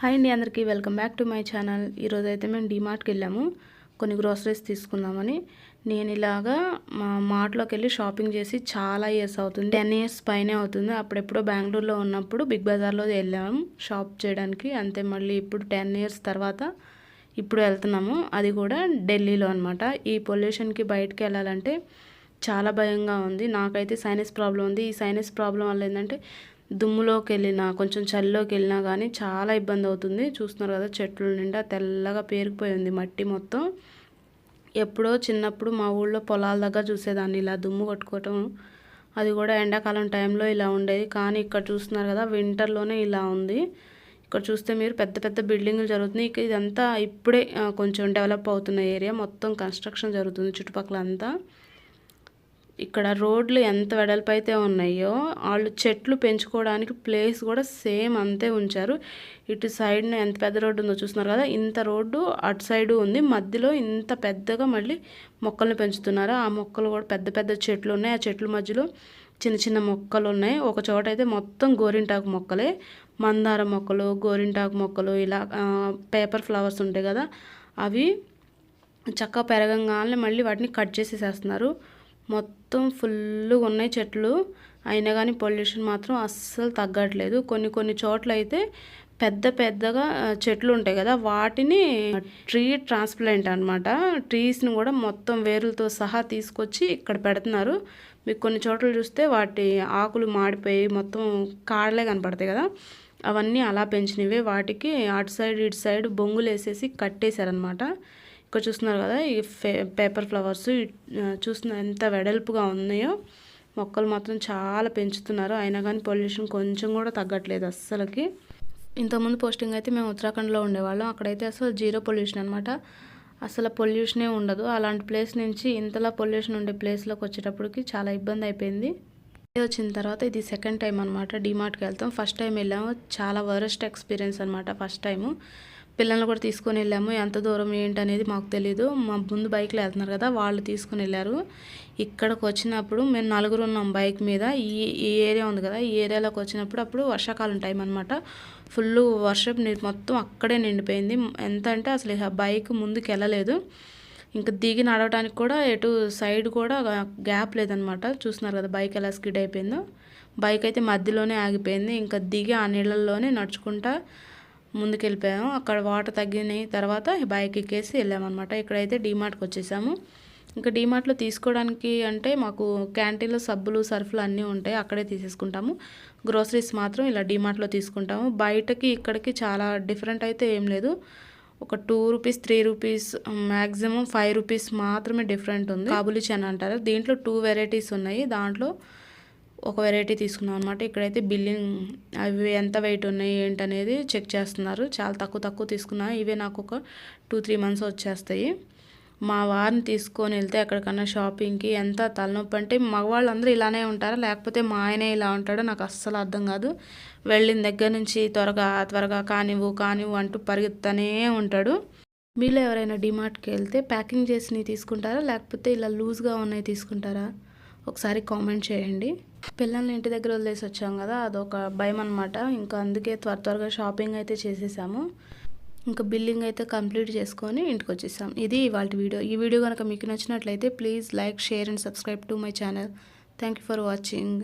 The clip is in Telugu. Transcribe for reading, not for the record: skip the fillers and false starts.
హాయ్ అండి, అందరికీ welcome back to my channel. ఈరోజు అయితే మేము డీమార్ట్కి వెళ్ళాము కొన్ని గ్రోసరీస్ తీసుకుందామని. నేను ఇలాగా మా మార్ట్లోకి వెళ్ళి షాపింగ్ చేసి చాలా ఇయర్స్ అవుతుంది, 10 ఇయర్స్ పైనే అవుతుంది. అప్పుడెప్పుడో బెంగళూరులో ఉన్నప్పుడు బిగ్ బజార్లో వెళ్ళాము షాప్ చేయడానికి. అంతే, మళ్ళీ ఇప్పుడు 10 ఇయర్స్ తర్వాత ఇప్పుడు వెళ్తున్నాము, అది కూడా ఢిల్లీలో అనమాట. ఈ పొల్యూషన్కి బయటకు వెళ్ళాలంటే చాలా భయంగా ఉంది. నాకైతే సైనస్ ప్రాబ్లం ఉంది. ఈ సైనస్ ప్రాబ్లం వల్ల ఏంటంటే దుమ్ములోకి వెళ్ళినా కొంచెం చలిలోకి వెళ్ళినా కానీ చాలా ఇబ్బంది అవుతుంది. చూస్తున్నారు కదా, చెట్ల నిండా తెల్లగా పేరుకుపోయి ఉంది మట్టి మొత్తం. ఎప్పుడో చిన్నప్పుడు మా ఊళ్ళో పొలాల దగ్గర చూసేదాన్ని ఇలా దుమ్ము కొట్టుకోవటం, అది కూడా ఎండాకాలం టైంలో ఇలా ఉండేది. కానీ ఇక్కడ చూస్తున్నారు కదా, వింటర్లోనే ఇలా ఉంది. ఇక్కడ చూస్తే మీరు పెద్ద పెద్ద బిల్డింగ్లు జరుగుతున్నాయి. ఇదంతా ఇప్పుడే కొంచెం డెవలప్ అవుతున్న ఏరియా, మొత్తం కన్స్ట్రక్షన్ జరుగుతుంది చుట్టుపక్కల అంతా. ఇక్కడ రోడ్లు ఎంత వెడల్పు అయితే ఉన్నాయో, వాళ్ళు చెట్లు పెంచుకోవడానికి ప్లేస్ కూడా సేమ్ అంతే ఉంచారు. ఇటు సైడ్న ఎంత పెద్ద రోడ్డు ఉందో చూస్తున్నారు కదా, ఇంత రోడ్డు అటు సైడు ఉంది. మధ్యలో ఇంత పెద్దగా మళ్ళీ మొక్కల్ని పెంచుతున్నారు. ఆ మొక్కలు కూడా పెద్ద పెద్ద చెట్లు ఉన్నాయి. ఆ చెట్ల మధ్యలో చిన్న చిన్న మొక్కలు ఉన్నాయి. ఒక చోట అయితే మొత్తం గోరింటాకు మొక్కలే, మందార మొక్కలు, గోరింటాకు మొక్కలు, ఇలా పేపర్ ఫ్లవర్స్ ఉంటాయి కదా, అవి చక్కగా పెరగంగానే మళ్ళీ వాటిని కట్ చేసేసేస్తున్నారు. మొత్తం ఫుల్గా ఉన్నాయి చెట్లు. అయినా కానీ పొల్యూషన్ మాత్రం అస్సలు తగ్గట్లేదు. కొన్ని చోట్ల అయితే పెద్ద పెద్దగా చెట్లు ఉంటాయి కదా, వాటిని ట్రీ ట్రాన్స్ప్లాంట్ అనమాట, ట్రీస్ని కూడా మొత్తం వేర్లతో సహా తీసుకొచ్చి ఇక్కడ పెడుతున్నారు. మీకు కొన్ని చోట్ల చూస్తే వాటి ఆకులు మాడిపోయి మొత్తం కాడలే కనపడతాయి కదా, అవన్నీ అలా పెంచినవే. వాటికి అటు సైడ్ ఇటు సైడ్ బొంగులు వేసేసి కట్టేశారనమాట. ఇక్కడ చూస్తున్నారు కదా, ఈ పేపర్ ఫ్లవర్స్ చూస్తున్నారు ఎంత వెడల్పుగా ఉన్నాయో. మొక్కలు మాత్రం చాలా పెంచుతున్నారు. అయినా కానీ పొల్యూషన్ కొంచెం కూడా తగ్గట్లేదు అస్సలకి. ఇంతకుముందు పోస్టింగ్ అయితే మేము ఉత్తరాఖండ్లో ఉండేవాళ్ళం. అక్కడైతే అసలు జీరో పొల్యూషన్ అనమాట, అసలు పొల్యూషనే ఉండదు. అలాంటి ప్లేస్ నుంచి ఇంతలా పొల్యూషన్ ఉండే ప్లేస్లోకి వచ్చేటప్పటికి చాలా ఇబ్బంది అయిపోయింది. వచ్చిన తర్వాత ఇది సెకండ్ టైం అనమాట డీమార్ట్కి వెళ్తాం. ఫస్ట్ టైం వెళ్ళాము, చాలా వరస్ట్ ఎక్స్పీరియన్స్ అనమాట. ఫస్ట్ టైము పిల్లల్ని కూడా తీసుకొని వెళ్ళాము. ఎంత దూరం ఏంటనేది మాకు తెలీదు. మా ముందు బైక్లో వెళ్తున్నారు కదా, వాళ్ళు తీసుకొని వెళ్ళారు. ఇక్కడికి వచ్చినప్పుడు మేము నలుగురు ఉన్నాం బైక్ మీద. ఈ ఏరియా ఉంది కదా, ఈ ఏరియాలోకి వచ్చినప్పుడు అప్పుడు వర్షాకాలం టైం అనమాట. ఫుల్ వర్షపు నీరు మొత్తం అక్కడే నిండిపోయింది. ఎంత అంటే అసలు బైక్ ముందుకు వెళ్ళలేదు. ఇంకా దిగి నడవడానికి కూడా ఎటు సైడ్ కూడా గ్యాప్ లేదనమాట. చూస్తున్నారు కదా బైక్ ఎలా స్కిడ్ అయిపోయిందో. బైక్ అయితే మధ్యలోనే ఆగిపోయింది. ఇంకా దిగి ఆ నీళ్ళల్లోనే నడుచుకుంటా ముందుకు వెళ్ళిపోయాము. అక్కడ వాటర్ తగ్గిన తర్వాత బైక్ ఎక్కేసి వెళ్ళామన్నమాట. ఇక్కడైతే డీమార్ట్కి వచ్చేసాము. ఇంకా డీమార్ట్లో తీసుకోవడానికి అంటే మాకు క్యాంటీన్లో సబ్బులు సర్ఫులు అన్నీ ఉంటాయి, అక్కడే తీసేసుకుంటాము. గ్రోసరీస్ మాత్రం ఇలా డీమార్ట్లో తీసుకుంటాము. బయటకి ఇక్కడికి చాలా డిఫరెంట్ అయితే ఏం లేదు. ఒక 2 రూపీస్ 3 రూపీస్ మ్యాక్సిమం 5 రూపీస్ మాత్రమే డిఫరెంట్ ఉంది. కాబులి చనా అంటారు. దీంట్లో 2 వెరైటీస్ ఉన్నాయి. దాంట్లో ఒక వెరైటీ తీసుకున్నాం అనమాట. ఇక్కడైతే బిల్లింగ్ అవి ఎంత వెయిట్ ఉన్నాయి ఏంటనేది చెక్ చేస్తున్నారు. చాలా తక్కువ తీసుకున్నా. ఇవే నాకు ఒక 2-3 మంత్స్ వచ్చేస్తాయి. మా వారిని తీసుకొని వెళ్తే ఎక్కడికన్నా షాపింగ్కి ఎంత తలనొప్పి అంటే, మగవాళ్ళందరూ ఇలానే ఉంటారా లేకపోతే మా ఆయనే ఇలా ఉంటాడో నాకు అస్సలు అర్థం కాదు. వెళ్ళిన దగ్గర నుంచి త్వరగా కానివ్వు అంటూ పరిగెత్తనే ఉంటాడు. మీలో ఎవరైనా డిమార్ట్కి వెళ్తే ప్యాకింగ్ చేసినవి తీసుకుంటారా లేకపోతే ఇలా లూజ్గా ఉన్నవి తీసుకుంటారా? ఒకసారి కామెంట్ చేయండి. పిల్లల్ని ఇంటి దగ్గర వదిలేసి వచ్చాం కదా, అదొక భయం అనమాట. ఇంకా అందుకే త్వరగా షాపింగ్ అయితే చేసేసాము. ఇంకా బిల్లింగ్ అయితే కంప్లీట్ చేసుకొని ఇంటికి వచ్చేసాం. ఇది ఇవాళ వీడియో. ఈ వీడియో కనుక మీకు నచ్చినట్లయితే please like, share and subscribe to my channel. Thank you for watching.